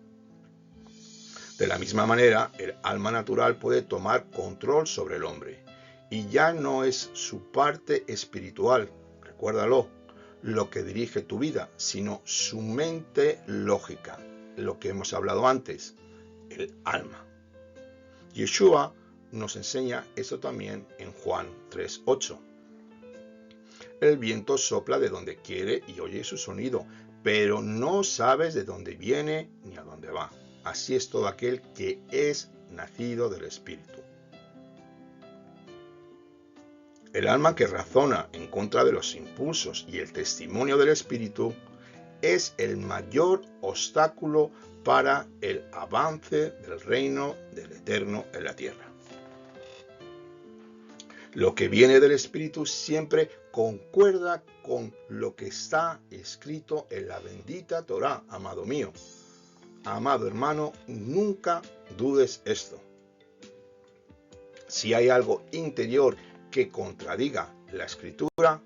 Speaker 2: De la misma manera, el alma natural puede tomar control sobre el hombre, y ya no es su parte espiritual, recuérdalo, lo que dirige tu vida, sino su mente lógica, lo que hemos hablado antes, el alma. Yeshua nos enseña eso también en Juan 3:8. El viento sopla de donde quiere y oye su sonido, pero no sabes de dónde viene ni a dónde va. Así es todo aquel que es nacido del Espíritu. El alma que razona en contra de los impulsos y el testimonio del Espíritu es el mayor obstáculo para el avance del reino del Eterno en la tierra. Lo que viene del Espíritu siempre concuerda con lo que está escrito en la bendita Torá, amado mío. Amado hermano, nunca dudes esto. Si hay algo interior que contradiga la escritura,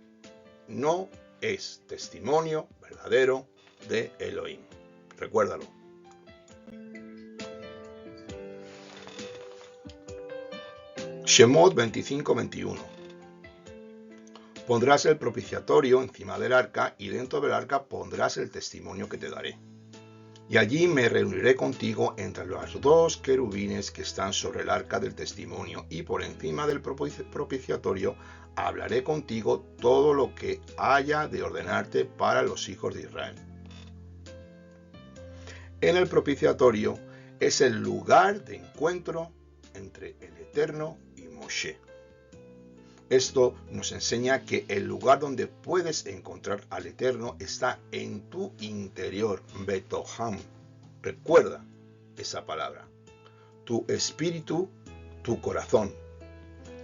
Speaker 2: no es testimonio verdadero de Elohim. Recuérdalo. Shemot 25:21. Pondrás el propiciatorio encima del arca y dentro del arca pondrás el testimonio que te daré. Y allí me reuniré contigo entre los dos querubines que están sobre el arca del testimonio, y por encima del propiciatorio hablaré contigo todo lo que haya de ordenarte para los hijos de Israel. En el propiciatorio es el lugar de encuentro entre el Eterno y Moshe. Esto nos enseña que el lugar donde puedes encontrar al Eterno está en tu interior, Betoham. Recuerda esa palabra. Tu espíritu, tu corazón.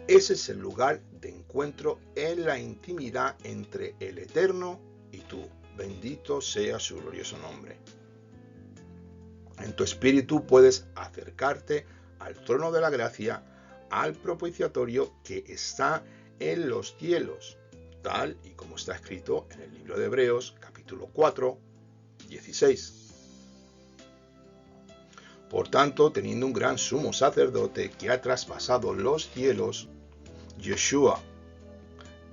Speaker 2: Ese es el lugar de encuentro en la intimidad entre el Eterno y tú. Bendito sea su glorioso nombre. En tu espíritu puedes acercarte al trono de la gracia, al propiciatorio que está en los cielos, tal y como está escrito en el libro de Hebreos, capítulo 4, 16. Por tanto, teniendo un gran sumo sacerdote que ha traspasado los cielos, Yeshua,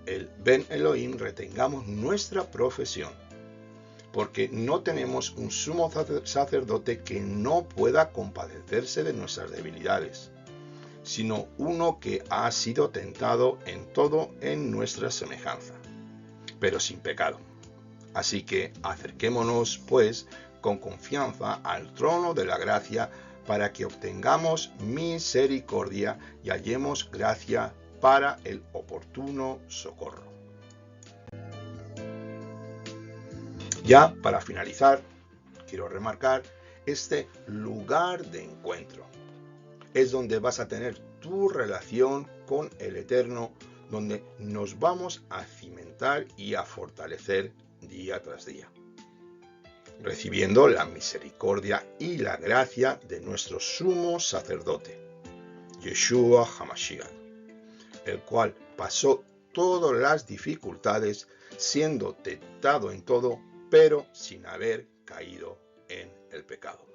Speaker 2: el Ben Elohim, retengamos nuestra profesión, porque no tenemos un sumo sacerdote que no pueda compadecerse de nuestras debilidades, sino uno que ha sido tentado en todo en nuestra semejanza, pero sin pecado. Así que acerquémonos, pues, con confianza al trono de la gracia para que obtengamos misericordia y hallemos gracia para el oportuno socorro. Ya para finalizar, quiero remarcar este lugar de encuentro. Es donde vas a tener tu relación con el Eterno, donde nos vamos a cimentar y a fortalecer día tras día, recibiendo la misericordia y la gracia de nuestro sumo sacerdote, Yeshua HaMashiach, el cual pasó todas las dificultades, siendo tentado en todo, pero sin haber caído en el pecado.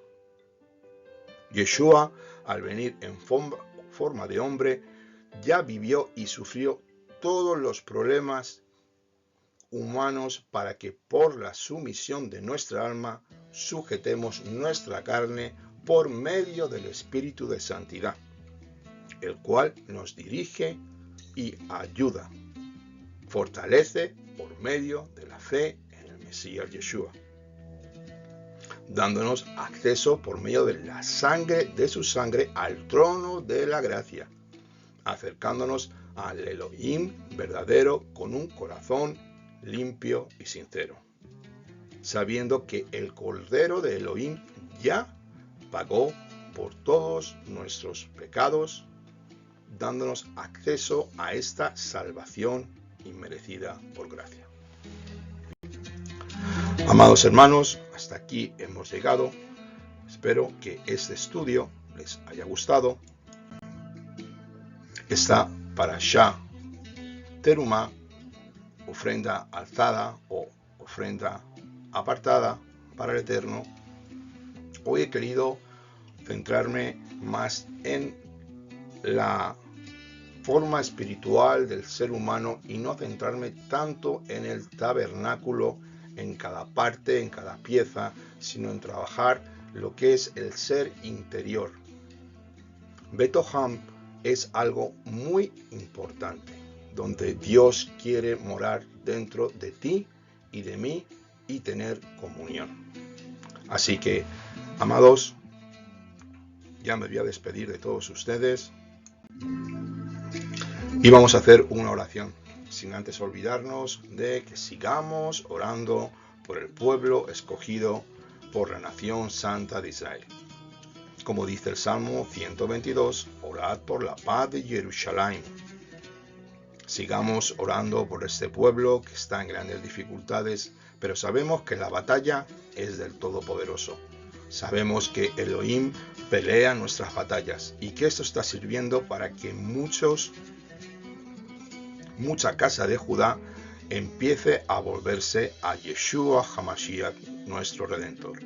Speaker 2: Yeshua, al venir en forma de hombre, ya vivió y sufrió todos los problemas humanos para que por la sumisión de nuestra alma sujetemos nuestra carne por medio del Espíritu de Santidad, el cual nos dirige y ayuda, fortalece por medio de la fe en el Mesías Yeshua, dándonos acceso por medio de la sangre, de su sangre, al trono de la gracia, acercándonos al Elohim verdadero con un corazón limpio y sincero, sabiendo que el Cordero de Elohim ya pagó por todos nuestros pecados, dándonos acceso a esta salvación inmerecida por gracia. Amados hermanos, hasta aquí hemos llegado. Espero que este estudio les haya gustado. Esta Parashá Terumá, ofrenda alzada o ofrenda apartada para el Eterno, hoy he querido centrarme más en la forma espiritual del ser humano y no centrarme tanto en el tabernáculo, en cada parte, en cada pieza, sino en trabajar lo que es el ser interior. Betoham es algo muy importante, donde Dios quiere morar dentro de ti y de mí y tener comunión. Así que, amados, ya me voy a despedir de todos ustedes y vamos a hacer una oración, sin antes olvidarnos de que sigamos orando por el pueblo escogido, por la nación santa de Israel. Como dice el Salmo 122, orad por la paz de Jerusalén. Sigamos orando por este pueblo que está en grandes dificultades, pero sabemos que la batalla es del Todopoderoso. Sabemos que Elohim pelea nuestras batallas y que esto está sirviendo para que mucha casa de Judá empiece a volverse a Yeshua HaMashiach, nuestro Redentor.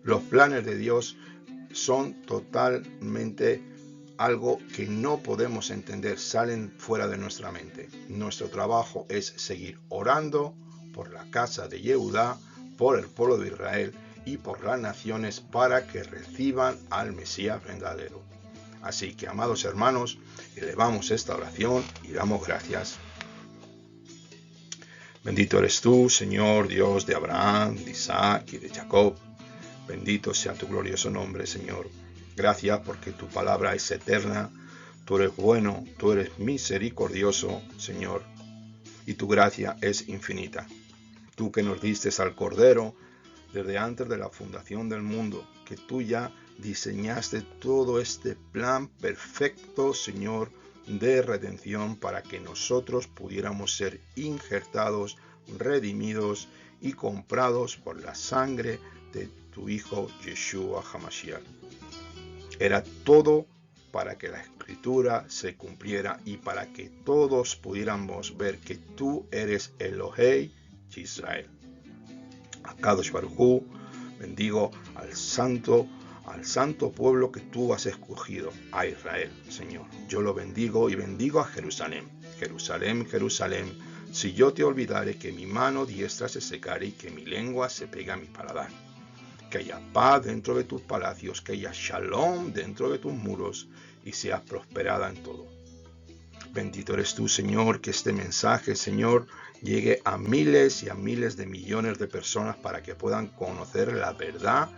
Speaker 2: Los planes de Dios son totalmente algo que no podemos entender, salen fuera de nuestra mente. Nuestro trabajo es seguir orando por la casa de Yehudá, por el pueblo de Israel y por las naciones para que reciban al Mesías verdadero. Así que, amados hermanos, elevamos esta oración y damos gracias. Bendito eres tú, Señor, Dios de Abraham, de Isaac y de Jacob. Bendito sea tu glorioso nombre, Señor. Gracias porque tu palabra es eterna. Tú eres bueno, tú eres misericordioso, Señor. Y tu gracia es infinita. Tú que nos diste al Cordero desde antes de la fundación del mundo, que tú ya diseñaste todo este plan perfecto, Señor, de redención para que nosotros pudiéramos ser injertados, redimidos y comprados por la sangre de tu Hijo Yeshua HaMashiach. Era todo para que la Escritura se cumpliera y para que todos pudiéramos ver que tú eres Elohei Israel. A Kadosh Baruj Hu, bendigo al santo pueblo que tú has escogido, a Israel, Señor. Yo lo bendigo y bendigo a Jerusalén. Jerusalén, Jerusalén, si yo te olvidare, que mi mano diestra se secare y que mi lengua se pegue a mi paladar. Que haya paz dentro de tus palacios, que haya shalom dentro de tus muros y seas prosperada en todo. Bendito eres tú, Señor, que este mensaje, Señor, llegue a miles y a miles de millones de personas para que puedan conocer la verdad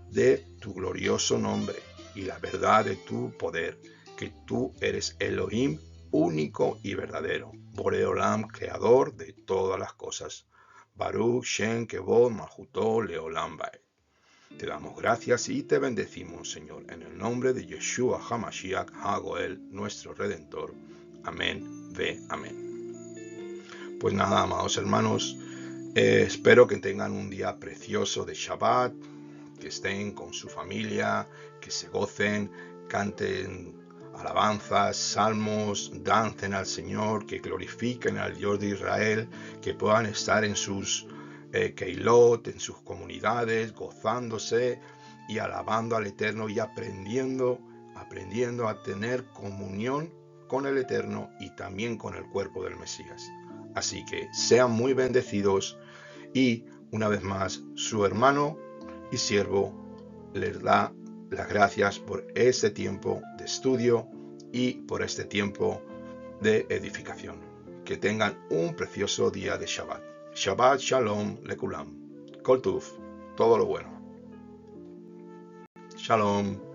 Speaker 2: de tu glorioso nombre y la verdad de tu poder, que tú eres Elohim único y verdadero, Boreolam, creador de todas las cosas. Baruch Shem Kevod Malchuto Leolam Baed. Te damos gracias y te bendecimos, Señor, en el nombre de Yeshua HaMashiach HaGoel, nuestro Redentor. Amén, ve, amén. Pues nada, amados hermanos, espero que tengan un día precioso de Shabbat, que estén con su familia, que se gocen, canten alabanzas, salmos, dancen al Señor, que glorifiquen al Dios de Israel, que puedan estar en sus Keilot, en sus comunidades, gozándose y alabando al Eterno y aprendiendo a tener comunión con el Eterno y también con el cuerpo del Mesías. Así que sean muy bendecidos y, una vez más, su hermano y siervo les da las gracias por este tiempo de estudio y por este tiempo de edificación. Que tengan un precioso día de Shabbat. Shabbat Shalom Lekulam. Kol Tuv, todo lo bueno. Shalom.